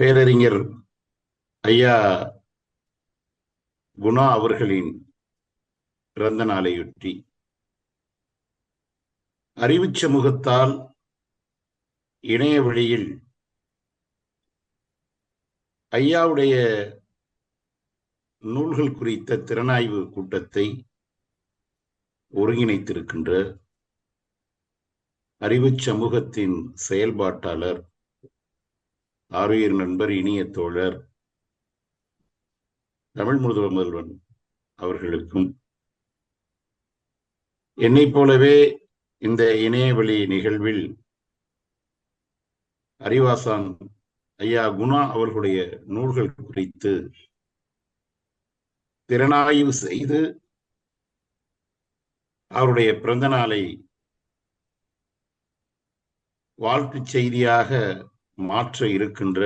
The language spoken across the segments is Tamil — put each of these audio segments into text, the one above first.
பேரறிஞர் ஐயா குணா அவர்களின் பிறந்த நாளையொட்டி அறிவுச் சமூகத்தால் இணைய வழியில் ஐயாவுடைய நூல்கள் குறித்த திறனாய்வு கூட்டத்தை ஒருங்கிணைத்திருக்கின்ற அறிவுச் சமூகத்தின் செயல்பாட்டாளர், ஆருயிர் நண்பர், இனிய தோழர் தமிழ் முதல்வன் அவர்களுக்கும், என்னைப் போலவே இந்த இணையவழி நிகழ்வில் அறிவாசான் ஐயா குணா அவர்களுடைய நூல்கள் குறித்து திறனாய்வு செய்து அவருடைய பிறந்த நாளை வாழ்த்துச் செய்தியாக மாற்ற இருக்கின்ற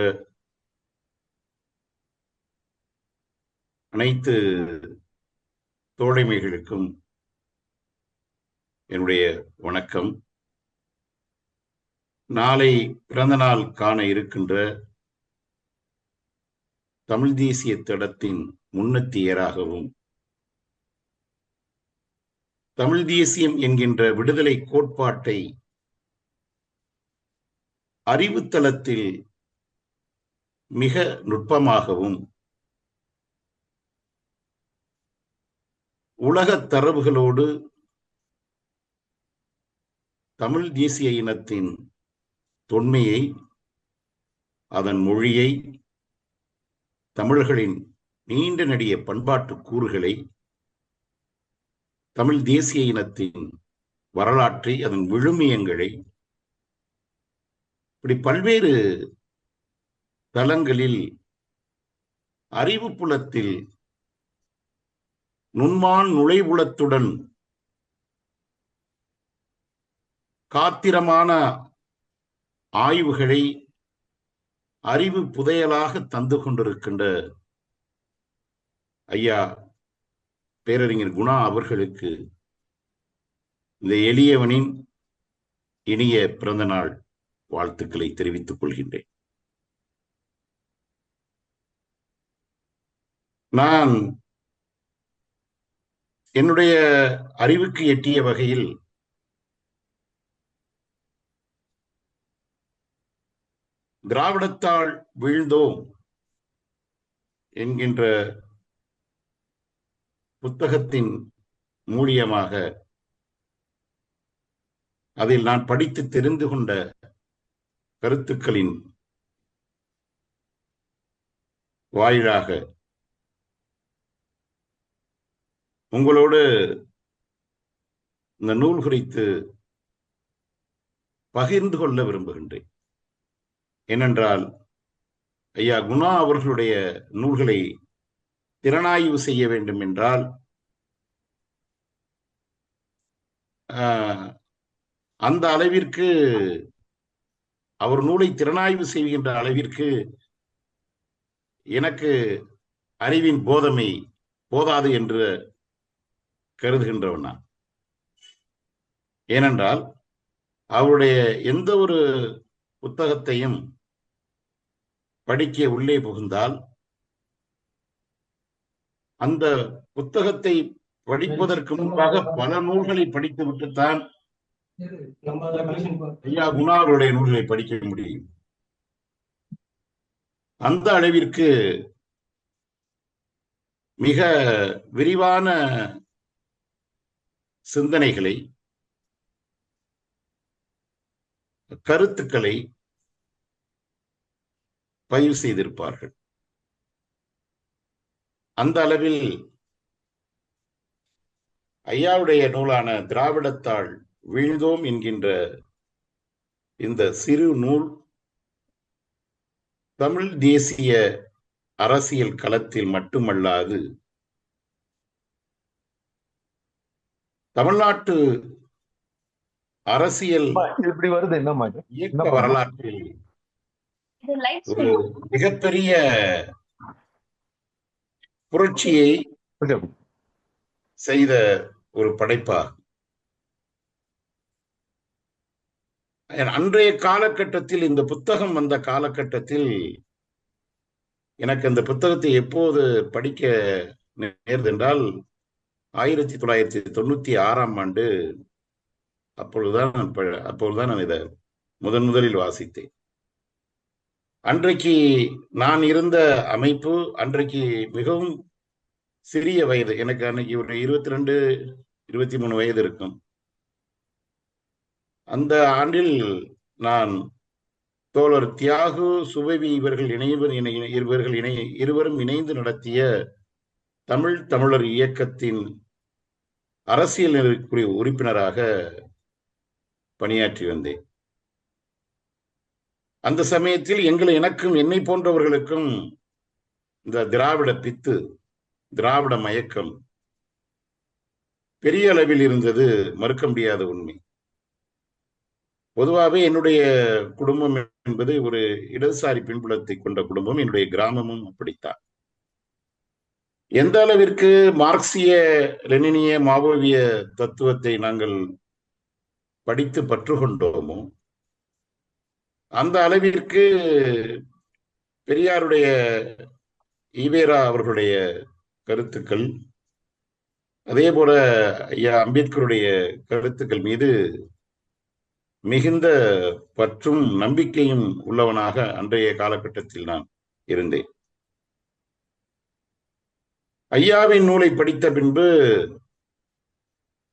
அனைத்து தோழமைகளுக்கும் என்னுடைய வணக்கம். நாளை பிறந்த நாள் காண இருக்கின்ற தமிழ் தேசிய தடத்தின் முன்னத்தியராகவும் தமிழ் தேசியம் என்கின்ற விடுதலை கோட்பாட்டை அறிவுத்தளத்தில் மிக நுட்பமாகவும் உலகத் தரவுகளோடு தமிழ் தேசிய இனத்தின் தொன்மையை, அதன் மொழியை, தமிழர்களின் நீண்ட நெடிய பண்பாட்டு கூறுகளை, தமிழ் தேசிய இனத்தின் வரலாற்றை, அதன் விழுமியங்களை, இப்படி பல்வேறு தளங்களில் அறிவு புலத்தில் நுண்மான் நுழைவுலத்துடன் காத்திரமான ஆய்வுகளை அறிவு புதையலாக தந்து கொண்டிருக்கின்ற ஐயா பேரறிஞர் குணா அவர்களுக்கு இந்த எளியவனின் இனிய பிறந்த நாள் வாழ்த்துக்களை தெரிவித்துக் கொள்கின்றேன். நான் என்னுடைய அறிவுக்கு எட்டிய வகையில் திராவிடத்தால் வீழ்ந்தோம் என்கின்ற புத்தகத்தின் மூலியமாக அதில் நான் படித்து தெரிந்து கொண்ட கருத்துக்களின் வாயிலாக உங்களோடு இந்த நூல் குறித்து பகிர்ந்து கொள்ள விரும்புகின்றேன். ஏனென்றால் ஐயா குணா அவர்களுடைய நூல்களை திறனாய்வு செய்ய வேண்டும் என்றால் அந்த அளவிற்கு, அவர் நூலை திறனாய்வு செய்கின்ற அளவிற்கு எனக்கு அறிவின் போதமை போதாது என்று கருதுகின்றவன் நான். ஏனென்றால் அவருடைய எந்த ஒரு புத்தகத்தையும் படிக்க உள்ளே புகுந்தால் அந்த புத்தகத்தை படிப்பதற்கு முன்பாக பல நூல்களை படித்து விட்டுத்தான் ஐயா குணா அவருடைய நூல்களை படிக்க முடியும். அந்த அளவிற்கு மிக விரிவான சிந்தனைகளை, கருத்துக்களை பதிவு செய்திருப்பார்கள். அந்த அளவில் ஐயாவுடைய நூலான திராவிடத்தால் வீழ்ந்தோம் என்கின்ற இந்த சிறு நூல் தமிழ் தேசிய அரசியல் களத்தில் மட்டுமல்லாது தமிழ்நாட்டு அரசியல் இயக்க வரலாற்றில் ஒரு மிகப்பெரிய புரட்சியை செய்த ஒரு படைப்பாகும். அன்றைய காலகட்டத்தில், இந்த புத்தகம் வந்த காலகட்டத்தில் எனக்கு அந்த புத்தகத்தை எப்போது படிக்க நேர்ந்தது என்றால் 1996ஆம் ஆண்டு. அப்பொழுதுதான் நான் இதை முதலில் வாசித்தேன். அன்றைக்கு நான் இருந்த அமைப்பு அன்றைக்கு மிகவும் சிறிய வயது. எனக்கு அன்னைக்கு ஒரு 22, 23 வயது இருக்கும். அந்த ஆண்டில் நான் தோழர் தியாகு, சுபவி இருவரும் இணைந்து நடத்திய தமிழர் இயக்கத்தின் அரசியல் நெறிக்குரிய உறுப்பினராக பணியாற்றி வந்தேன். அந்த சமயத்தில் எனக்கும் என்னை போன்றவர்களுக்கும் இந்த திராவிட பித்து, திராவிட மயக்கம் பெரிய அளவில் இருந்தது, மறுக்க முடியாத உண்மை. பொதுவாகவே என்னுடைய குடும்பம் என்பது ஒரு இடதுசாரி பின்புலத்தை கொண்ட குடும்பம். என்னுடைய கிராமமும் அப்படித்தான். எந்த அளவிற்கு மார்க்சிய, லெனினிய, மாவோவிய தத்துவத்தை நாங்கள் படித்து பற்று கொண்டோமோ அந்த அளவிற்கு பெரியாருடைய, ஈவேரா அவர்களுடைய கருத்துக்கள், அதே போல ஐயா அம்பேத்கருடைய கருத்துக்கள் மீது மிகுந்த பற்றும் நம்பிக்கையும் உள்ளவனாக அன்றைய காலகட்டத்தில் நான் இருந்தேன். ஐயாவின் நூலை படித்த பின்பு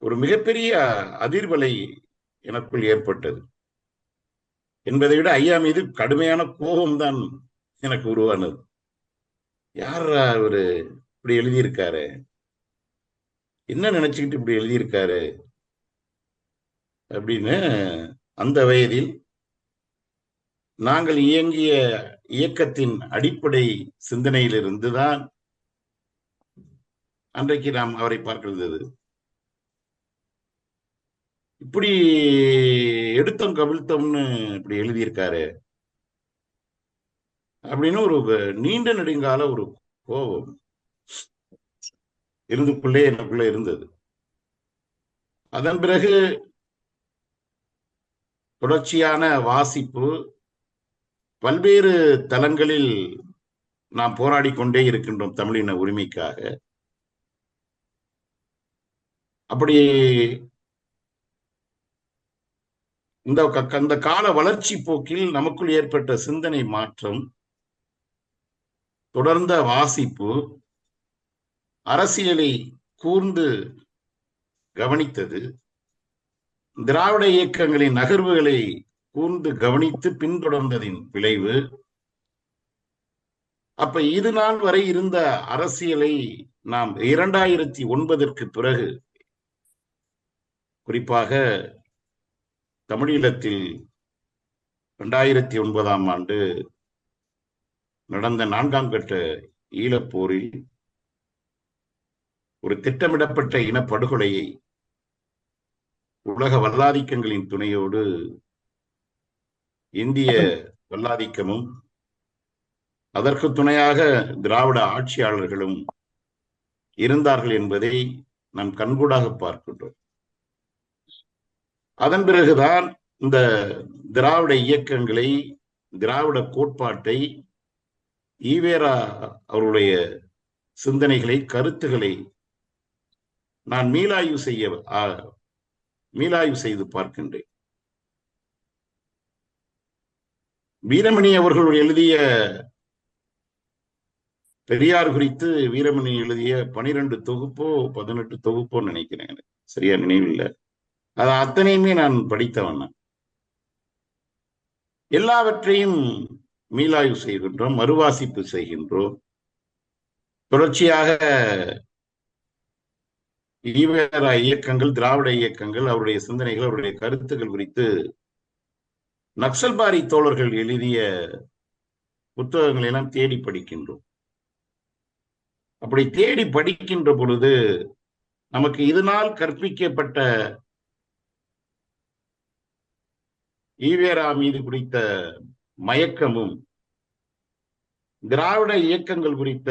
ஒரு மிகப்பெரிய அதிர்வலை எனக்குள் ஏற்பட்டது. என்பதை விட ஐயா மீது கடுமையான கோபம்தான் எனக்கு உருவானது. யாரா அவரு இப்படி எழுதியிருக்காரு, என்ன நினைச்சுக்கிட்டு இப்படி எழுதியிருக்காரு அப்படின்னு. அந்த வயதில் நாங்கள் இயங்கிய இயக்கத்தின் அடிப்படை சிந்தனையிலிருந்துதான் அன்றைக்கு நாம் அவரை பார்க்கிறது. இப்படி எடுத்தோம் கவிழ்த்தோம்னு இப்படி எழுதியிருக்காரு அப்படின்னு ஒரு நீண்ட நெடுங்கால ஒரு கோபம் எனக்குள்ளே இருந்தது. அதன் பிறகு தொடர்ச்சியான வாசிப்பு, பல்வேறு தளங்களில் நாம் போராடி கொண்டே இருக்கின்றோம் தமிழின உரிமைக்காக. அப்படி இந்த கால வளர்ச்சி போக்கில் நமக்குள் ஏற்பட்ட சிந்தனை மாற்றம், தொடர்ந்த வாசிப்பு, அரசியலை கூர்ந்து கவனித்தது, திராவிட இயக்கங்களின் நகர்வுகளை கூர்ந்து கவனித்து பின்தொடர்ந்ததின் விளைவு. அப்ப இது நாள் வரை இருந்த அரசியலை நாம் 2009 பிறகு, குறிப்பாக தமிழீழத்தில் 2009ஆம் ஆண்டு நடந்த 4ஆம் கட்ட ஈழப்போரில் ஒரு திட்டமிடப்பட்ட இனப்படுகொலையை உலக வல்லாதிக்கங்களின் துணையோடு இந்திய வல்லாதிக்கமும் அதற்கு துணையாக திராவிட ஆட்சியாளர்களும் இருந்தார்கள் என்பதை நாம் கண்கூடாக பார்க்கின்றோம். அதன் பிறகுதான் இந்த திராவிட இயக்கங்களை, திராவிட கோட்பாட்டை, ஈவேரா அவருடைய சிந்தனைகளை, கருத்துக்களை நான் மீளாய்வு செய்து பார்க்கின்றேன். வீரமணி அவர்கள் எழுதிய பெரியார் குறித்து வீரமணி எழுதிய 12 தொகுப்போ 18 தொகுப்போ நினைக்கிறேன், சரியா நினைவில்லை. அது அத்தனையுமே நான் படித்தவன். எல்லாவற்றையும் மீளாய்வு செய்கின்றோம், மறுவாசிப்பு செய்கின்றோம். தொடர்ச்சியாக ஈவேரா இயக்கங்கள், திராவிட இயக்கங்கள், அவருடைய சிந்தனைகள், அவருடைய கருத்துக்கள் குறித்து நக்சல்பாரி தோழர்கள் எழுதிய புத்தகங்களை எல்லாம் தேடி படிக்கின்றோம். அப்படி தேடி படிக்கின்ற பொழுது நமக்கு இதனால் கற்பிக்கப்பட்ட ஈவேரா மீது குறித்த மயக்கமும், திராவிட இயக்கங்கள் குறித்த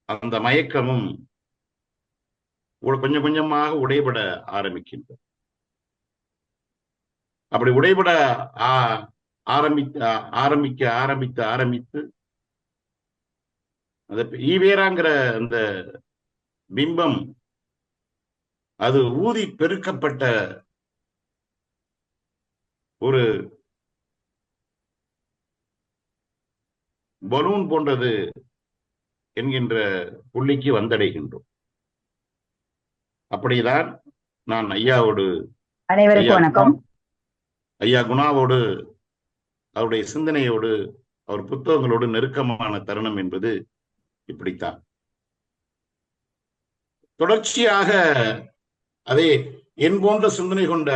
அந்த மயக்கமும் கொஞ்சம் கொஞ்சமாக உடைபட ஆரம்பிக்கின்றது. அப்படி உடைபட ஆரம்பித்து அந்த ஈவேராங்கிற அந்த பிம்பம் அது ஊதி பெருக்கப்பட்ட ஒரு பலூன் போன்றது என்கின்ற புள்ளிக்கு வந்தடைகின்றோம். அப்படிதான் நான் ஐயாவோடு ஐயா அனைவருக்கும் வணக்கம். ஐயா குணாவோடு அவருடைய சிந்தனையோடு அவர் புத்தகங்களோடு நெருக்கமான தருணம் என்பது இப்படித்தான். தொடர்ச்சியாக அதே என் போன்ற சிந்தனை கொண்ட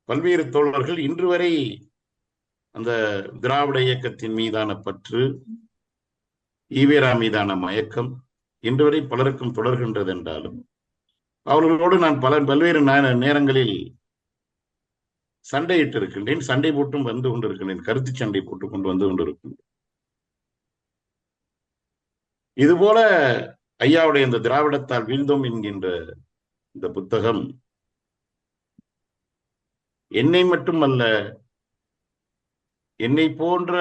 பல்வேறு தோழர்கள் இன்று வரை அந்த திராவிட இயக்கத்தின் மீதான பற்று, ஈவேரா மீதான மயக்கம் இன்று வரை பலருக்கும் தொடர்கின்றது என்றாலும் அவர்களோடு நான் பல்வேறு நேரங்களில் சண்டையிட்டு இருக்கின்றேன், சண்டை போட்டும் வந்து கொண்டிருக்கின்றேன், கருத்து சண்டை போட்டுக் கொண்டு வந்து கொண்டிருக்கின்றேன். இதுபோல ஐயாவுடைய இந்த திராவிடத்தால் வீழ்ந்தோம் என்கின்ற இந்த புத்தகம் என்னை மட்டுமல்ல, என்னை போன்ற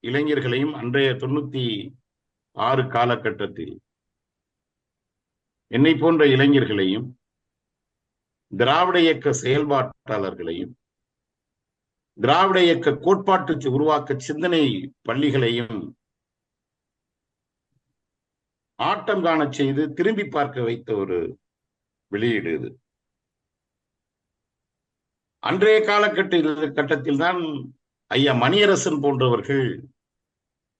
இளைஞர்களையும் அன்றைய 96 காலகட்டத்தில் என்னை போன்ற இளைஞர்களையும் திராவிட இயக்க செயல்பாட்டாளர்களையும் திராவிட இயக்க கோட்பாட்டு உருவாக்க சிந்தனை பள்ளிகளையும் ஆட்டம் காண செய்து திரும்பி பார்க்க வைத்த ஒரு வெளியீடு இது. அன்றைய காலகட்டத்தில் தான் ஐயா மணியரசன் போன்றவர்கள்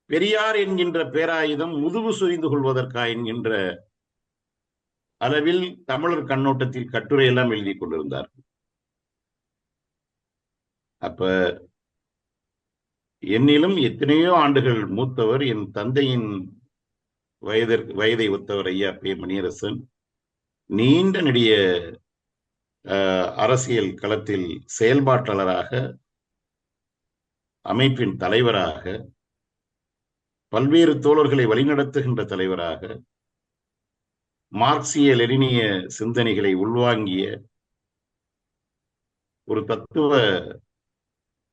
பெரியார் என்கின்ற பேராயுதம் முதுகு சுரிந்து கொள்வதற்கா என்கின்ற அளவில் தமிழர் கண்ணோட்டத்தில் கட்டுரை எல்லாம் எழுதி கொண்டிருந்தார்கள். அப்ப என்னிலும் எத்தனையோ ஆண்டுகள் மூத்தவர், என் தந்தையின் வயதை ஒத்தவர் ஐயா பே மணியரசன் நீண்ட நெடிய அரசியல் களத்தில் செயல்பாட்டாளராக, அமைப்பின் தலைவராக, பல்வேறு தோழர்களை வழிநடத்துகின்ற தலைவராக, மார்க்சிய லெனினிய சிந்தனைகளை உள்வாங்கிய ஒரு தத்துவ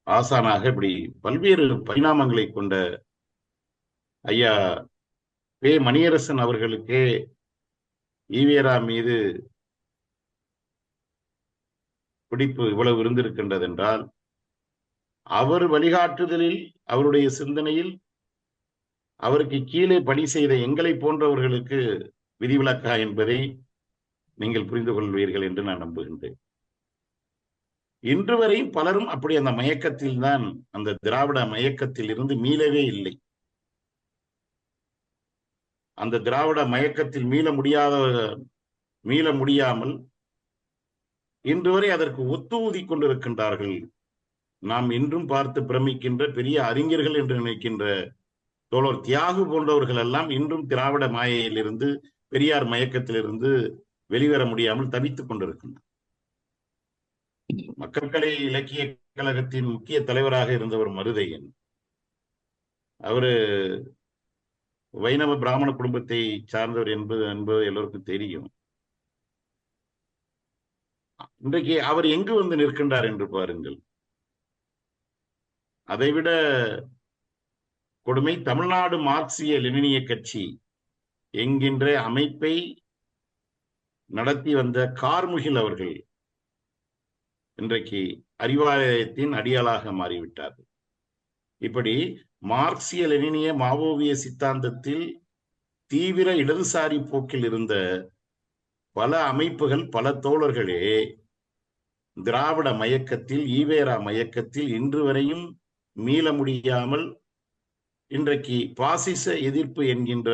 ஆசானாக இப்படி பல்வேறு பரிணாமங்களை கொண்ட ஐயா பே மணியரசன் அவர்களுக்கே ஈவேரா மீது பிடிப்பு இவ்வளவு இருந்திருக்கின்றது என்றால், அவர் வழிகாட்டுதலில், அவருடைய சிந்தனையில் அவருக்கு கீழே பணி செய்த எங்களை போன்றவர்களுக்கு விதிவிலக்கா என்பதை நீங்கள் புரிந்து கொள்வீர்கள் என்று நான் நம்புகின்றேன். இன்று வரை பலரும் அப்படி அந்த மயக்கத்தில் தான், அந்த திராவிட மயக்கத்தில் இருந்து மீளவே இல்லை. அந்த திராவிட மயக்கத்தில் மீள முடியாமல் இன்று வரை அதற்கு ஒத்து ஊதி கொண்டிருக்கின்றார்கள். நாம் இன்றும் பார்த்து பிரமிக்கின்ற பெரிய அறிஞர்கள் என்று நினைக்கின்ற தோழர் தியாகு போன்றவர்கள் எல்லாம் இன்றும் திராவிட மாயையிலிருந்து, பெரியார் மயக்கத்திலிருந்து வெளிவர முடியாமல் தவித்துக் கொண்டிருக்கின்றனர். மக்கள் கலை இலக்கிய கழகத்தின் முக்கிய தலைவராக இருந்தவர் மருதையன். அவரு வைணவ பிராமண குடும்பத்தை சார்ந்தவர் என்பது எல்லோருக்கும் தெரியும். இன்றைக்கு அவர் எங்கு வந்து நிற்கின்றார் என்று பாருங்கள். அதைவிட கொடுமை, தமிழ்நாடு மார்க்சிய லெனினிய கட்சி என்கின்ற அமைப்பை நடத்தி வந்த கார்முகில் அவர்கள் இன்றைக்கு அறிவாலயத்தின் அடியாளாக மாறிவிட்டார். இப்படி மார்க்சிய லெனினிய மாவோவிய சித்தாந்தத்தில் தீவிர இடதுசாரி போக்கில் இருந்த பல அமைப்புகள், பல தோழர்களே திராவிட மயக்கத்தில், ஈவேரா மயக்கத்தில் இன்று வரையும் மீள முடியாமல் இன்றைக்கு பாசிச எதிர்ப்பு என்கின்ற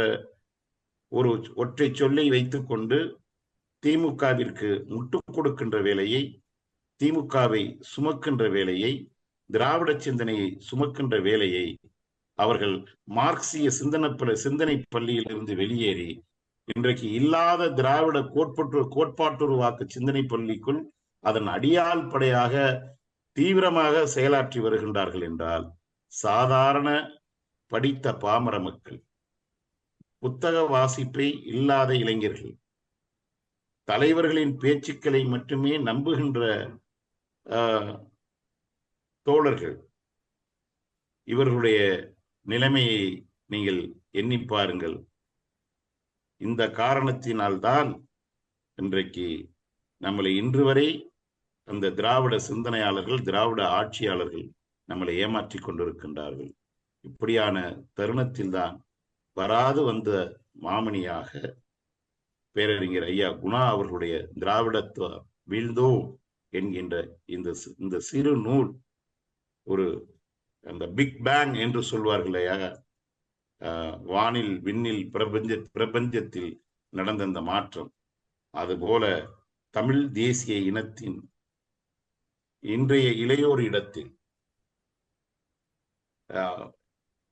ஒரு ஒற்றை சொல்லை வைத்துக் கொண்டு திமுகவிற்கு முட்டுக் கொடுக்கின்ற வேலையை, திமுகவை சுமக்கின்ற வேலையை, திராவிட சிந்தனையை சுமக்கின்ற வேலையை அவர்கள் மார்க்சிய சிந்தனை பள்ளியில் இருந்து வெளியேறி இன்றைக்கு இல்லாத திராவிட கோட்பாட்டுருவாக்கு சிந்தனை பள்ளிக்குள் அதன் அடியால் படையாக தீவிரமாக செயலாற்றி வருகின்றார்கள் என்றால், சாதாரண படித்த பாமர மக்கள், புத்தக வாசிப்பை இல்லாத இளைஞர்கள், தலைவர்களின் பேச்சுக்களை மட்டுமே நம்புகின்ற தோழர்கள், இவர்களுடைய நிலைமையை நீங்கள் எண்ணி பாருங்கள். இந்த காரணத்தினால்தான் இன்றைக்கு நம்மளை இன்று வரை அந்த திராவிட சிந்தனையாளர்கள், திராவிட ஆட்சியாளர்கள் நம்மளை ஏமாற்றி கொண்டிருக்கின்றார்கள். இப்படியான தருணத்தில் தான் வராது வந்த மாமணியாக பேரறிஞர் ஐயா குணா அவர்களுடைய திராவிடத்துவ வீழ்ந்தோ என்கின்ற இந்த சிறு நூல், ஒரு அந்த பிக் பேங் என்று சொல்வார்களையா, வானில் விண்ணில் பிரபஞ்சத்தில் நடந்த அந்த மாற்றம், அதுபோல தமிழ் தேசிய இனத்தின் இன்றைய இளையோர் இடத்தில்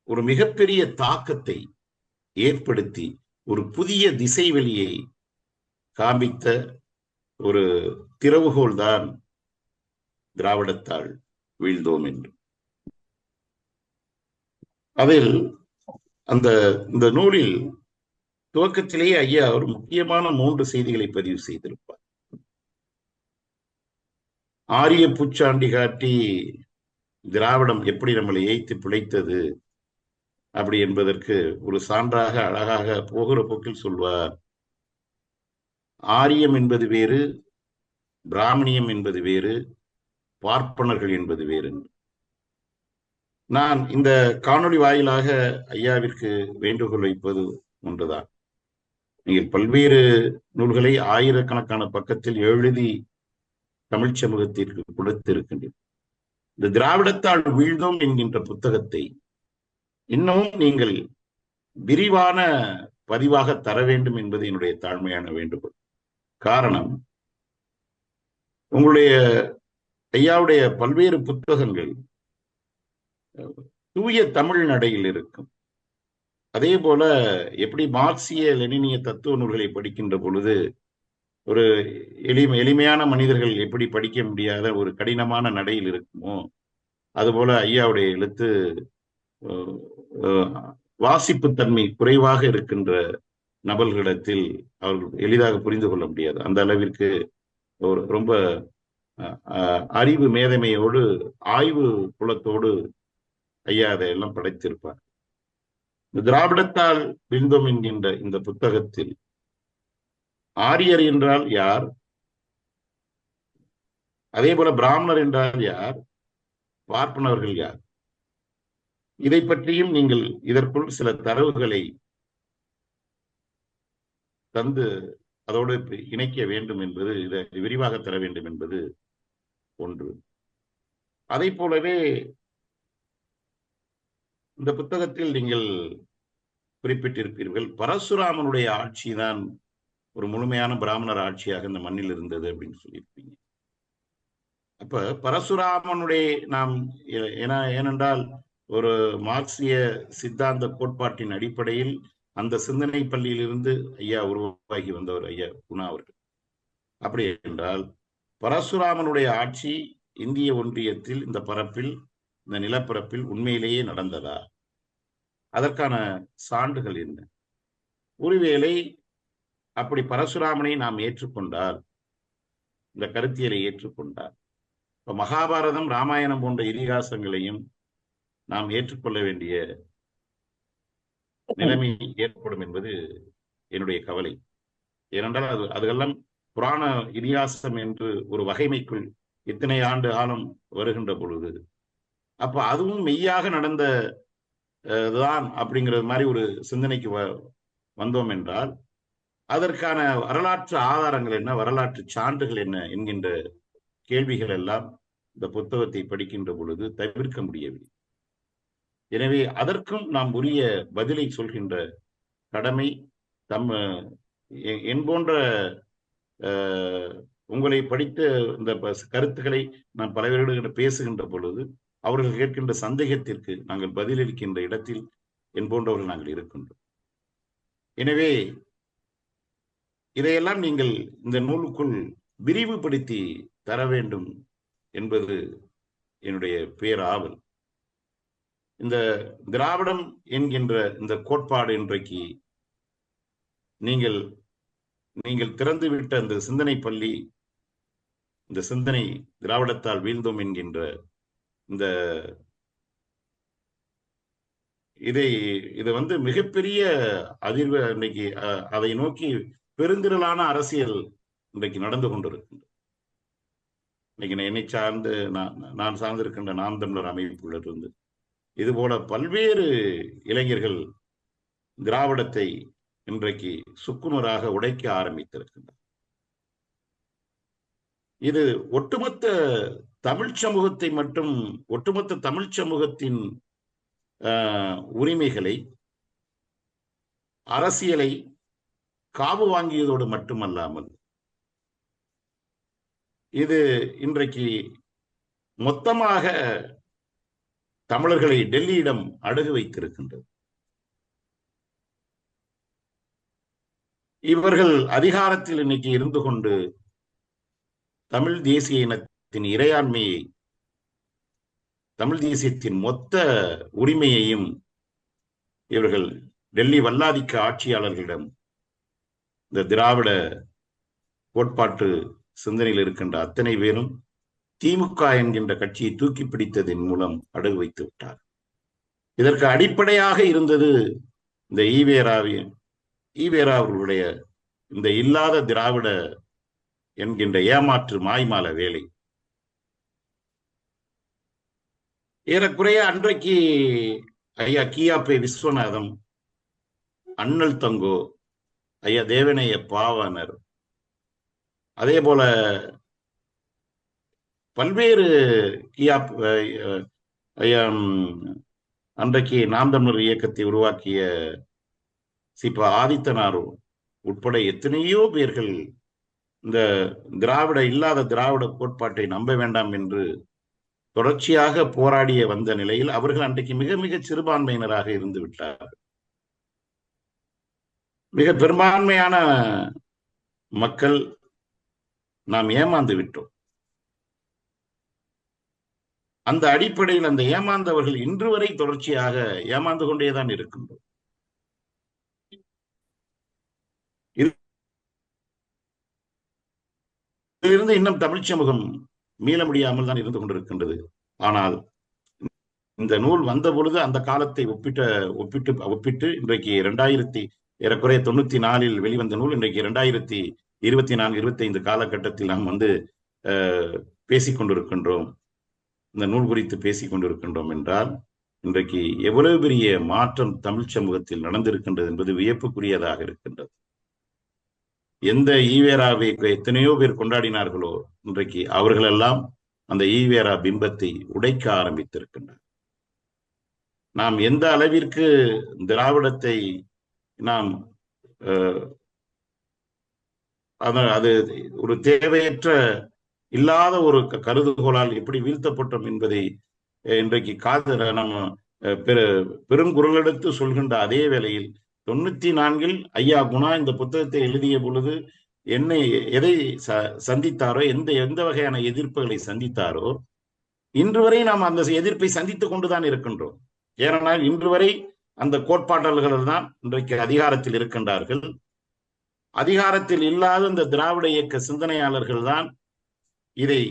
ஒரு மிகப்பெரிய தாக்கத்தை ஏற்படுத்தி ஒரு புதிய திசை வெளியை காண்பித்த ஒரு திறவுகோல் தான் திராவிடத்தால் வீழ்ந்தோம் என்று. அதில் இந்த நூலில் துவக்கத்திலேயே ஐயா ஒரு முக்கியமான 3 செய்திகளை பதிவு செய்திருப்பார். ஆரிய பூச்சாண்டி காட்டி திராவிடம் எப்படி நம்மளை ஏய்த்து பிழைத்தது அப்படி என்பதற்கு ஒரு சான்றாக அழகாக போகிற போக்கில் சொல்வார். ஆரியம் என்பது வேறு, பிராமணியம் என்பது வேறு, பார்ப்பனர்கள் என்பது வேறு. நான் இந்த காணொளி வாயிலாக ஐயாவிற்கு வேண்டுகோள் வைப்பது ஒன்றுதான். நீங்கள் பல்வேறு நூல்களை ஆயிரக்கணக்கான பக்கத்தில் எழுதி தமிழ் சமூகத்திற்கு கொடுத்திருக்கின்றனர். இந்த திராவிடத்தால் வீழ்ந்தோம் என்கின்ற புத்தகத்தை இன்னமும் நீங்கள் விரிவான பதிவாக தர வேண்டும் என்பது என்னுடைய தாழ்மையான வேண்டுகோள். காரணம், உங்களுடைய ஐயாவுடைய பல்வேறு புத்தகங்கள் தூய தமிழ் நடையில் இருக்கும். அதே போல எப்படி மார்க்சிய லெனினிய தத்துவ நூல்களை படிக்கின்ற பொழுது ஒரு எளிமையான மனிதர்கள் எப்படி படிக்க முடியாத ஒரு கடினமான நடையில் இருக்குமோ, அதுபோல ஐயாவுடைய எழுத்து வாசிப்பு தன்மை குறைவாக இருக்கின்ற நபர்களிடத்தில் அவர்கள் எளிதாக புரிந்து கொள்ள முடியாது. அந்த அளவிற்கு ஒரு ரொம்ப அறிவு மேதமையோடு ஆய்வு புலத்தோடு ஐயா அதையெல்லாம் படைத்திருப்பார். திராவிடத்தால் வீழ்ந்தோம் என்கின்ற இந்த புத்தகத்தில் ஆரியர் என்றால் யார், அதே போல பிராமணர் என்றால் யார், பார்ப்பனர்கள் யார், இதை பற்றியும் நீங்கள் இதற்குள் சில தரவுகளை தந்து அதோடு இணைக்க வேண்டும் என்பது, இதை விரிவாக தர வேண்டும் என்பது ஒன்று. அதை போலவே இந்த புத்தகத்தில் நீங்கள் குறிப்பிட்டிருப்பீர்கள், பரசுராமனுடைய ஆட்சி தான் ஒரு முழுமையான பிராமணர் ஆட்சியாக இந்த மண்ணில் இருந்தது அப்படின்னு சொல்லியிருப்பீங்க. அப்ப பரசுராமனுடைய நாம் ஏனென்றால் ஒரு மார்க்சிய சித்தாந்த கோட்பாட்டின் அடிப்படையில் அந்த சிந்தனை பள்ளியிலிருந்து ஐயா உருவாகி வந்தவர் ஐயா குணா அவர்கள். அப்படி என்றால் பரசுராமனுடைய ஆட்சி இந்திய ஒன்றியத்தில், இந்த பரப்பில், இந்த நிலப்பரப்பில் உண்மையிலேயே நடந்ததா? அதற்கான சான்றுகள் என்ன? ஒருவேளை அப்படி பரசுராமனை நாம் ஏற்றுக்கொண்டால், இந்த கருத்தியலை ஏற்றுக்கொண்டால், இப்ப மகாபாரதம், ராமாயணம் போன்ற இதிகாசங்களையும் நாம் ஏற்றுக்கொள்ள வேண்டிய நிலைமை ஏற்படும் என்பது என்னுடைய கவலை. ஏனென்றால் அதுவெல்லாம் புராண இதிகாசம் என்று ஒரு வகைமைக்குள் இத்தனை ஆண்டு காலம் வருகின்ற பொழுது, அப்ப அதுவும் மெய்யாக நடந்த தான் அப்படிங்கிறது மாதிரி ஒரு சிந்தனைக்கு வந்தோம் என்றால், அதற்கான வரலாற்று ஆதாரங்கள் என்ன, வரலாற்று சான்றுகள் என்ன என்கின்ற கேள்விகள் எல்லாம் இந்த புத்தகத்தை படிக்கின்ற பொழுது தவிர்க்க முடியவில்லை. எனவே அதற்கும் நாம் உரிய பதிலை சொல்கின்ற கடமை என் போன்ற உங்களை படித்த இந்த கருத்துக்களை நான் பல பேரிடம் பேசுகின்ற பொழுது அவர்கள் கேட்கின்ற சந்தேகத்திற்கு நாங்கள் பதிலளிக்கின்ற இடத்தில் என் போன்றவர்கள் நாங்கள் இருக்கின்றோம். எனவே இதையெல்லாம் நீங்கள் இந்த நூலுக்குள் விரிவுபடுத்தி தர வேண்டும் என்பது என்னுடைய பேராவல். இந்த திராவிடம் என்கின்ற இந்த கோட்பாடு இன்றைக்கு நீங்கள் திறந்துவிட்ட அந்த சிந்தனை பள்ளி, இந்த சிந்தனை திராவிடத்தால் வீழ்ந்தோம் என்கின்ற இதை இது மிகப்பெரிய அதிர்வு இன்னைக்கு அதை நோக்கி பெருந்திரளான அரசியல் இன்றைக்கு நடந்து கொண்டிருக்கின்றது. இன்னைக்கு என்னை சார்ந்து நான் சார்ந்திருக்கின்ற நாம் தமிழர் அமைப்புகளிலிருந்து இது போல பல்வேறு இளைஞர்கள் திராவிடத்தை இன்றைக்கு சுக்குநூறாக உடைக்க ஆரம்பித்திருக்கின்றனர். இது ஒட்டுமொத்த தமிழ் சமூகத்தை மட்டும் ஒட்டுமொத்த தமிழ் சமூகத்தின் உரிமைகளை அரசியலை காவு வாங்கியதோடு மட்டுமல்லாமல் இது இன்றைக்கு மொத்தமாக தமிழர்களை டெல்லியிடம் அடகு வைத்திருக்கின்றது. இவர்கள் அதிகாரத்தில் இன்னைக்கு இருந்து கொண்டு தமிழ் தேசிய இனத்தின் இறையாண்மையை, தமிழ் தேசியத்தின் மொத்த உரிமையையும் இவர்கள் டெல்லி வல்லாதிக்க ஆட்சியாளர்களிடம் இந்த திராவிட கோட்பாட்டு சிந்தனையில் இருக்கின்ற அத்தனை பேரும் திமுக என்கின்ற கட்சியை தூக்கி பிடித்ததன் மூலம் அடகு வைத்து விட்டார். இதற்கு அடிப்படையாக இருந்தது இந்த ஈவேரா அவர்களுடைய இந்த இல்லாத திராவிட என்கின்ற ஏமாற்று மாய்மால வேலை. ஏறக்குறைய அன்றைக்கு ஐயா கியாபே விஸ்வநாதம், அண்ணல் தங்கோ, ஐயா தேவனைய பாவாணர், அதே போல பல்வேறு அன்றைக்கு நாம் தமிழர் இயக்கத்தை உருவாக்கிய சிபா ஆதித்தனார் உட்பட எத்தனையோ பேர்கள் இந்த இல்லாத திராவிட கோட்பாட்டை நம்ப வேண்டாம் என்று தொடர்ச்சியாக போராடிய வந்த நிலையில் அவர்கள் அன்றைக்கு மிக மிக சிறுபான்மையினராக இருந்து விட்டார்கள். மிக பெரும்பான்மையான மக்கள் நாம் ஏமாந்து விட்டோம். அந்த அடிப்படையில் அந்த ஏமாந்தவர்கள் இன்று வரை தொடர்ச்சியாக ஏமாந்து கொண்டேதான் இருக்கின்றோம். இதிலிருந்து இன்னும் தமிழ் சமூகம் மீள முடியாமல் தான் இருந்து கொண்டிருக்கின்றது. ஆனால் இந்த நூல் வந்த பொழுது அந்த காலத்தை ஒப்பிட்டு இன்றைக்கு 1994 வெளிவந்த நூல் இன்றைக்கு 2024-25 காலகட்டத்தில் நாம் பேசிக் கொண்டிருக்கின்றோம். இந்த நூல் குறித்து பேசிக் கொண்டிருக்கின்றோம் என்றால் இன்றைக்கு எவ்வளவு பெரிய மாற்றம் தமிழ் சமூகத்தில் நடந்திருக்கின்றது என்பது வியப்புக்குரியதாக இருக்கின்றது. எந்த ஈவேராவை எத்தனையோ பேர் கொண்டாடினார்களோ இன்றைக்கு அவர்களெல்லாம் அந்த ஈவேரா பிம்பத்தை உடைக்க ஆரம்பித்திருக்கின்றனர். நாம் எந்த அளவிற்கு திராவிடத்தை நாம் அது ஒரு தேவையற்ற இல்லாத ஒரு கருதுகோளால் எப்படி வீழ்த்தப்பட்டோம் என்பதை இன்றைக்கு நம்ம பெருங்குரலெடுத்து சொல்கின்ற அதே வேளையில் 94 ஐயா குணா இந்த புத்தகத்தை எழுதிய பொழுது எதை சந்தித்தாரோ, எந்த வகையான எதிர்ப்புகளை சந்தித்தாரோ, இன்று வரை நாம் அந்த எதிர்ப்பை சந்தித்துக் கொண்டுதான் இருக்கின்றோம். ஏனென்றால் இன்று வரை அந்த கோட்பாட்டாளர்கள் தான் இன்றைக்கு அதிகாரத்தில் இருக்கின்றார்கள். அதிகாரத்தில் இல்லாத இந்த திராவிட இயக்க சிந்தனையாளர்கள் தான் இதை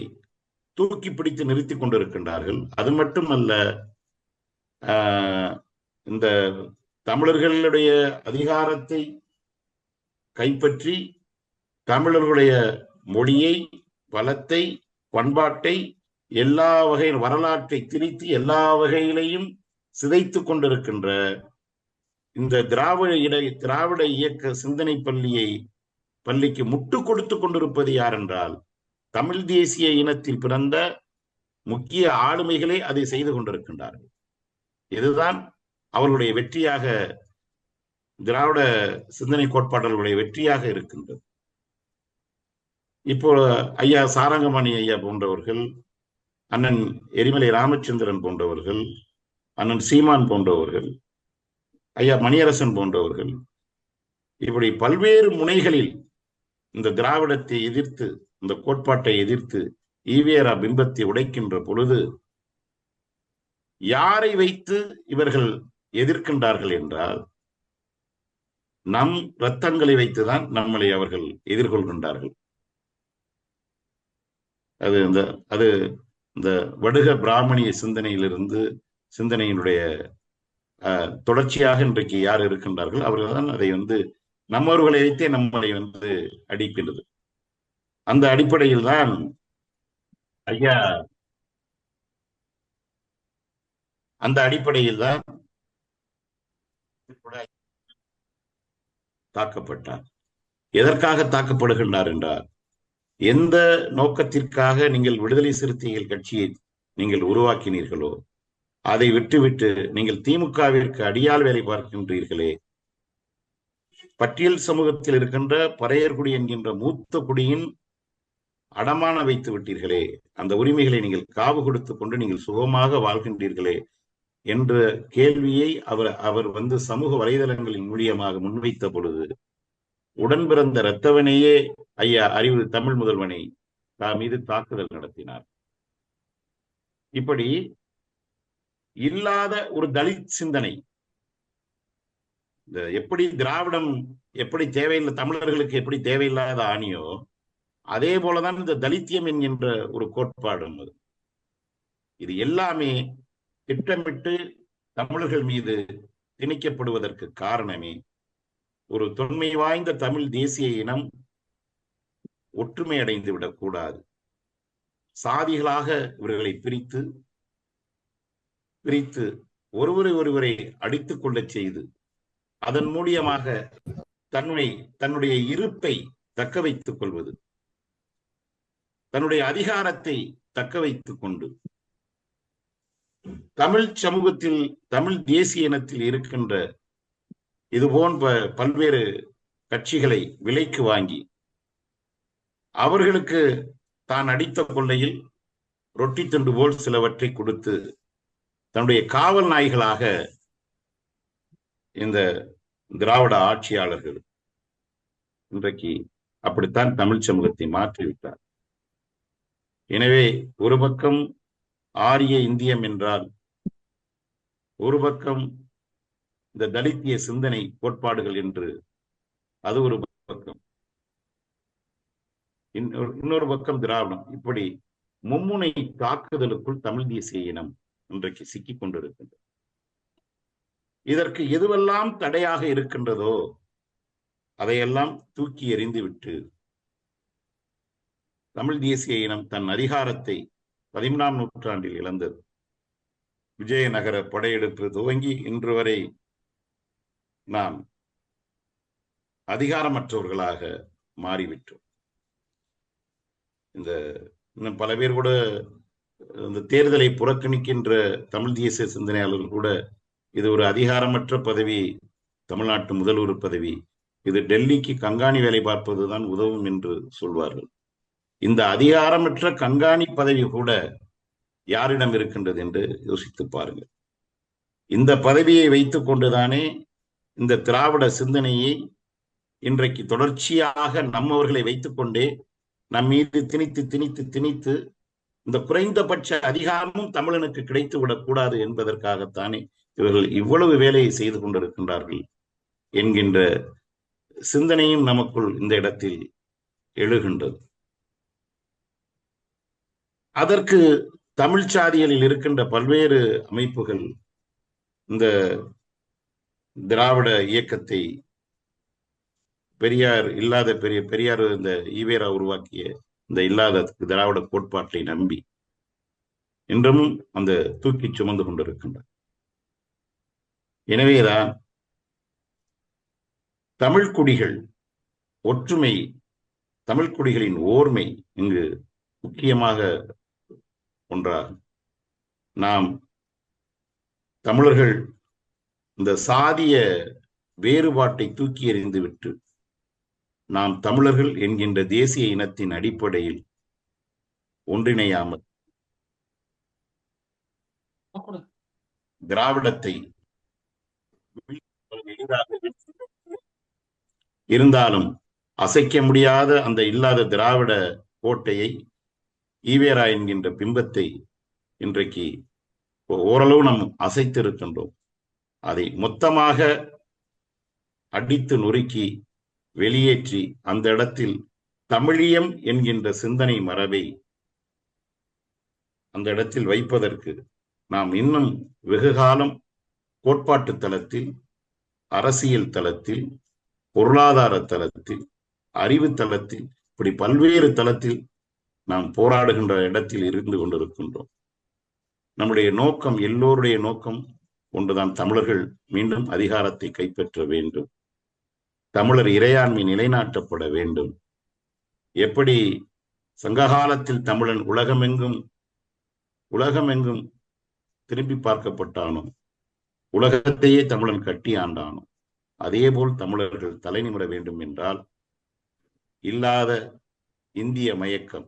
தூக்கி பிடித்து நிறுத்தி கொண்டிருக்கின்றார்கள். அது மட்டுமல்ல, இந்த தமிழர்களுடைய அதிகாரத்தை கைப்பற்றி தமிழர்களுடைய மொழியை, வளத்தை, பண்பாட்டை, எல்லா வகையில் வரலாற்றை திரித்து எல்லா வகையிலையும் சிதைத்து கொண்டிருக்கின்ற இந்த திராவிட இயக்க சிந்தனை பள்ளிக்கு முட்டு கொடுத்து கொண்டிருப்பது யார் என்றால் தமிழ் தேசிய இனத்தில் பிறந்த முக்கிய ஆளுமைகளே அதை செய்து கொண்டிருக்கின்றார்கள். இதுதான் அவர்களுடைய வெற்றியாக, திராவிட சிந்தனை கோட்பாடுகளுடைய வெற்றியாக இருக்கின்றது. இப்போ ஐயா சாரங்கமணி ஐயா போன்றவர்கள், அண்ணன் எரிமலை ராமச்சந்திரன் போன்றவர்கள், அண்ணன் சீமான் போன்றவர்கள், ஐயா மணியரசன் போன்றவர்கள், இப்படி பல்வேறு முனைகளில் இந்த திராவிடத்தை எதிர்த்து, இந்த கோட்பாட்டை எதிர்த்து ஈவேரா பிம்பத்தை உடைக்கின்ற பொழுது யாரை வைத்து இவர்கள் எதிர்க்கின்றார்கள் என்றால் நம் ரத்தங்களை வைத்துதான் நம்மளை அவர்கள் எதிர்கொள்கின்றார்கள். அது இந்த வடுக பிராமணிய சிந்தனையினுடைய தொடர்ச்சியாக இன்றைக்கு யார் இருக்கின்றார்கள் அவர்கள் தான் அதை நம்மவர்களை வைத்தே நம்மளை அடிக்கின்றது. அந்த அடிப்படையில் தான் ஐயா அந்த அடிப்படையில் தான் தாக்கப்பட்டார். எதற்காக தாக்கப்படுகின்றார் என்றால், எந்த நோக்கத்திற்காக நீங்கள் விடுதலை சிறுத்தைகள் கட்சியை நீங்கள் உருவாக்கினீர்களோ அதை விட்டுவிட்டு நீங்கள் திமுகவிற்கு அடியால் வேலை பார்க்கின்றீர்களே, பட்டியல் சமூகத்தில் இருக்கின்ற பறையர்குடி என்கின்ற மூத்த குடியின் அடமான வைத்து விட்டீர்களே, அந்த உரிமைகளை நீங்கள் காவு கொடுத்துக் கொண்டு நீங்கள் சுகமாக வாழ்கின்றீர்களே என்ற கேள்வியை அவர் சமூக வலைதளங்களின் மூலியமாக முன்வைத்த பொழுது, உடன் பிறந்த இரத்தவனையே ஐயா அறிவு தமிழ் முதல்வனை மீது தாக்குதல் நடத்தினார். இப்படி இல்லாத ஒரு தலித் சிந்தனை, எப்படி திராவிடம் எப்படி தேவையில்லை, தமிழர்களுக்கு எப்படி தேவையில்லாத ஆணியோ அதே போலதான் இந்த தலித்தியம் என்கின்ற ஒரு கோட்பாடும். இது எல்லாமே திட்டமிட்டு தமிழர்கள் மீது திணிக்கப்படுவதற்கு காரணமே ஒரு தொன்மை வாய்ந்த தமிழ் தேசிய இனம் ஒற்றுமை அடைந்து விடக்கூடாது. சாதிகளாக இவர்களை பிரித்து ஒருவரை அடித்துக் கொள்ள செய்து அதன் மூலியமாக தன்னுடைய இருப்பை தக்க வைத்துக் கொள்வது, தன்னுடைய அதிகாரத்தை தக்க வைத்துக் கொண்டு தமிழ் சமூகத்தில் தமிழ் தேசிய இனத்தில் இருக்கின்ற இது போன்ற பல்வேறு கட்சிகளை விலைக்கு வாங்கி அவர்களுக்கு தான் அடித்த கொள்ளையில் ரொட்டி துண்டு போல் சிலவற்றை கொடுத்து தன்னுடைய காவல் நாய்களாக இந்த திராவிட ஆட்சியாளர்கள் இன்றைக்கு அப்படித்தான் தமிழ் சமூகத்தை மாற்றிவிட்டார். எனவே ஒரு பக்கம் ஆரிய இந்தியம் என்றால், ஒரு பக்கம் இந்த தலித்திய சிந்தனை கோட்பாடுகள் என்று அது ஒரு பக்கம், இன்னொரு பக்கம் திராவிடம். இப்படி மும்முனை தாக்குதலுக்குள் தமிழ் தேசிய இனம் இன்றைக்கு சிக்கிக் கொண்டிருக்கின்றது. இதற்கு எதுவெல்லாம் தடையாக இருக்கின்றதோ அதையெல்லாம் தூக்கி எறிந்துவிட்டு தமிழ் தேசிய இனம் தன் அதிகாரத்தை 13ஆம் நூற்றாண்டில் இழந்தது. விஜயநகர படையெடுப்பு துவங்கி இன்று வரை நாம் அதிகாரமற்றவர்களாக மாறிவிட்டோம். இன்னும் பல பேர் கூட இந்த தேர்தலை புறக்கணிக்கின்ற தமிழ் தேசிய சிந்தனையாளர்கள் கூட இது ஒரு அதிகாரமற்ற பதவி, தமிழ்நாட்டு முதல்வர் பதவி, இது டெல்லிக்கு கண்காணி வேலை பார்ப்பதுதான் உதவும் என்று சொல்வார்கள். இந்த அதிகாரமற்ற கண்காணி பதவி கூட யாரிடம் இருக்கின்றது என்று யோசித்து பாருங்கள். இந்த பதவியை வைத்துக் கொண்டுதானே இந்த திராவிட சிந்தனையை இன்றைக்கு தொடர்ச்சியாக நம்மவர்களை வைத்துக் கொண்டே நம் மீது திணித்து இந்த குறைந்தபட்ச அதிகாரமும் தமிழனுக்கு கிடைத்து விடக்கூடாது என்பதற்காகத்தானே இவர்கள் இவ்வளவு வேலையை செய்து கொண்டிருக்கின்றார்கள் என்கின்ற சிந்தனையும் நமக்குள் இந்த இடத்தில் எழுகின்றது. அதற்கு தமிழ் சாதிகளில் இருக்கின்ற பல்வேறு அமைப்புகள் இந்த திராவிட இயக்கத்தை பெரியார் இந்த ஈவேரா உருவாக்கிய இந்த இல்லாத திராவிட கோட்பாட்டை நம்பி இன்றும் அந்த தூக்கி சுமந்து கொண்டிருக்கின்றனர். எனவேதான் தமிழ் குடிகள் ஒற்றுமை, தமிழ் குடிகளின் ஓர்மை இங்கு முக்கியமாக ஒன்றாகும். நாம் தமிழர்கள் இந்த சாதிய வேறுபாட்டை தூக்கி எறிந்துவிட்டு நாம் தமிழர்கள் என்கின்ற தேசிய இனத்தின் அடிப்படையில் ஒன்றிணையாமல் திராவிடத்தை இருந்தாலும் அசைக்க முடியாத அந்த இல்லாத திராவிட கோட்டையை, ஈவேரா என்கின்ற பிம்பத்தை இன்றைக்கு ஓரளவு நாம் அசைத்திருக்கின்றோம். அதை மொத்தமாக அடித்து நொறுக்கி வெளியேற்றி அந்த இடத்தில் தமிழியம் என்கின்ற சிந்தனை மரபை அந்த இடத்தில் வைப்பதற்கு நாம் இன்னும் வெகு காலம் கோட்பாட்டு தளத்தில், அரசியல் தளத்தில், பொருளாதார தளத்தில், அறிவு தளத்தில், இப்படி பல்வேறு தளத்தில் நாம் போராடுகின்ற இடத்தில் இருந்து கொண்டிருக்கின்றோம். நம்முடைய நோக்கம், எல்லோருடைய நோக்கம் ஒன்றுதான். தமிழர்கள் மீண்டும் அதிகாரத்தை கைப்பற்ற வேண்டும். தமிழர் இறையாண்மை நிலைநாட்டப்பட வேண்டும். எப்படி சங்ககாலத்தில் தமிழன் உலகமெங்கும் திரும்பி பார்க்கப்பட்டானோ, உலகத்தையே தமிழன் கட்டி ஆண்டானோ, அதேபோல் தமிழர்கள் தலை நிமிர வேண்டும் என்றால், இல்லாத இந்திய மயக்கம்,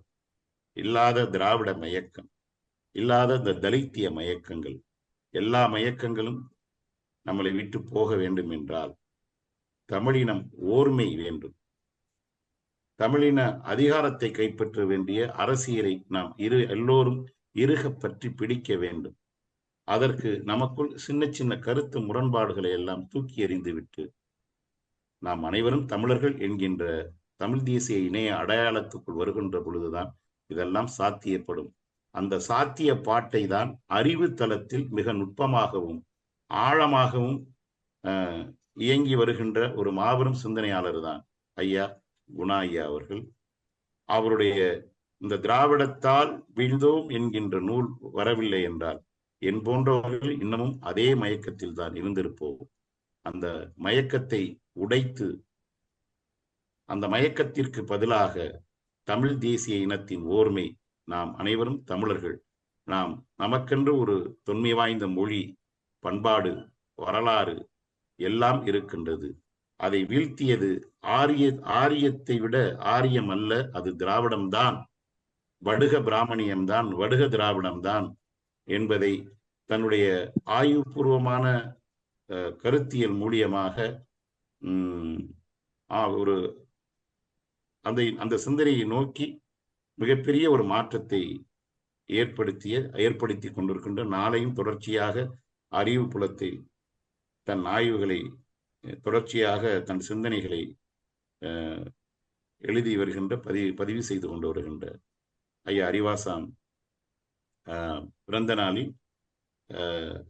இல்லாத திராவிட மயக்கம், இல்லாத இந்த தலித்திய மயக்கங்கள், எல்லா மயக்கங்களும் நம்மளை விட்டு போக வேண்டும் என்றால் தமிழினம் ஓர்மை வேண்டும். தமிழின அதிகாரத்தை கைப்பற்ற வேண்டிய அரசியலை நாம் எல்லோரும் இறுக பற்றி பிடிக்க வேண்டும். அதற்கு நமக்குள் சின்ன சின்ன கருத்து முரண்பாடுகளை எல்லாம் தூக்கி எறிந்துவிட்டு நாம் அனைவரும் தமிழர்கள் என்கின்ற தமிழ் தேசிய இணைய அடையாளத்துக்குள் வருகின்ற பொழுதுதான் இதெல்லாம் சாத்தியப்படும். அந்த சாத்திய பாட்டை தான் அறிவு தளத்தில் மிக நுட்பமாகவும் ஆழமாகவும் இயங்கி வருகின்ற ஒரு மாபெரும் சிந்தனையாளர் தான் ஐயா குணா ஐயா அவர்கள். அவருடைய இந்த திராவிடத்தால் வீழ்ந்தோம் என்கின்ற நூல் வரவில்லை என்றால் என் போன்றவர்கள் இன்னமும் அதே மயக்கத்தில் தான் இருந்திருப்போம். அந்த மயக்கத்தை உடைத்து, அந்த மயக்கத்திற்கு பதிலாக தமிழ் தேசிய இனத்தின் ஓர்மை, நாம் அனைவரும் தமிழர்கள், நாம் நமக்கென்று ஒரு தொன்மை வாய்ந்த மொழி, பண்பாடு, வரலாறு எல்லாம் இருக்கின்றது. அதை வீழ்த்தியது ஆரியத்தை விட ஆரியம் அல்ல, அது திராவிடம்தான், வடுக பிராமணியம்தான், வடுக திராவிடம்தான் என்பதை தன்னுடைய ஆய்வுபூர்வமான கருத்தியல் மூலியமாக ஒரு அந்த சிந்தனையை நோக்கி மிகப்பெரிய ஒரு மாற்றத்தை ஏற்படுத்தி கொண்டிருக்கின்ற, நாளையும் தொடர்ச்சியாக அறிவு புலத்தில் தன் ஆய்வுகளை தொடர்ச்சியாக தன் சிந்தனைகளை எழுதி வருகின்ற, பதிவு செய்து கொண்டு வருகின்ற ஐயா அறிவாசான் பிறந்த நாளில்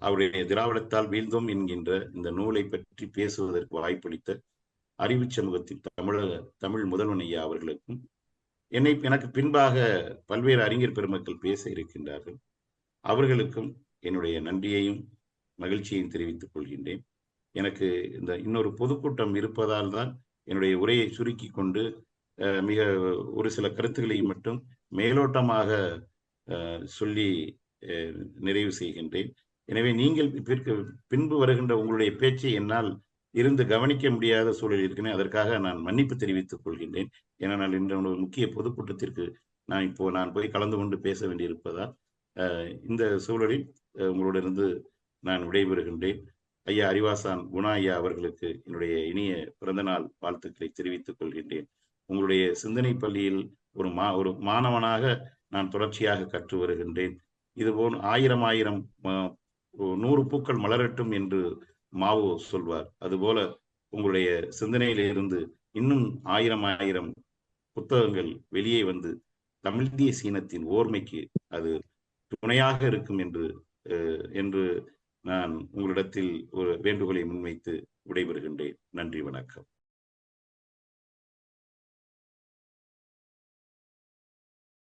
அவருடைய திராவிடத்தால் வீழ்ந்தோம் என்கின்ற இந்த நூலை பற்றி பேசுவதற்கு வாய்ப்பளித்த அறிவு சமூகத்தின் தமிழ் முதல்வன் ஐயா அவர்களுக்கும், எனக்கு பின்பாக பல்வேறு அறிஞர் பெருமக்கள் பேச இருக்கின்றார்கள், அவர்களுக்கும் என்னுடைய நன்றியையும் மகிழ்ச்சியையும் தெரிவித்துக் கொள்கின்றேன். எனக்கு இந்த இன்னொரு பொதுக்கூட்டம் இருப்பதால் தான் என்னுடைய உரையை சுருக்கி கொண்டு மிக ஒரு சில கருத்துக்களை மட்டும் மேலோட்டமாக சொல்லி நிறைவு செய்கின்றேன். எனவே நீங்கள் பின்பு வருகின்ற உங்களுடைய பேச்சை என்னால் இருந்து கவனிக்க முடியாத சூழல் இருக்கிறேன். அதற்காக நான் மன்னிப்பு தெரிவித்துக் கொள்கின்றேன். ஏனென்றால் இன்று ஒரு முக்கிய பொதுக்கூட்டத்திற்கு நான் போய் கலந்து கொண்டு பேச வேண்டியிருப்பதால் இந்த சூழலில் உங்களோடிருந்து நான் விடைபெறுகின்றேன். ஐயா அறிவாசான் குணா ஐயா அவர்களுக்கு என்னுடைய இனிய பிறந்தநாள் வாழ்த்துக்களை தெரிவித்துக் கொள்கின்றேன். உங்களுடைய சிந்தனை பள்ளியில் ஒரு மாணவனாக நான் தொடர்ச்சியாக கற்று வருகின்றேன். இதுபோல் 1000 100 பூக்கள் மலரட்டும் என்று மாவோ சொல்வார். அதுபோல உங்களுடைய சிந்தனையிலிருந்து இன்னும் 1000 புத்தகங்கள் வெளியே வந்து தமிழ் தேசிய இனத்தின் ஓர்மைக்கு அது துணையாக இருக்கும் என்று நான் உங்களிடத்தில் ஒரு வேண்டுகோளை முன்வைத்து விடைபெறுகின்றேன். நன்றி, வணக்கம்.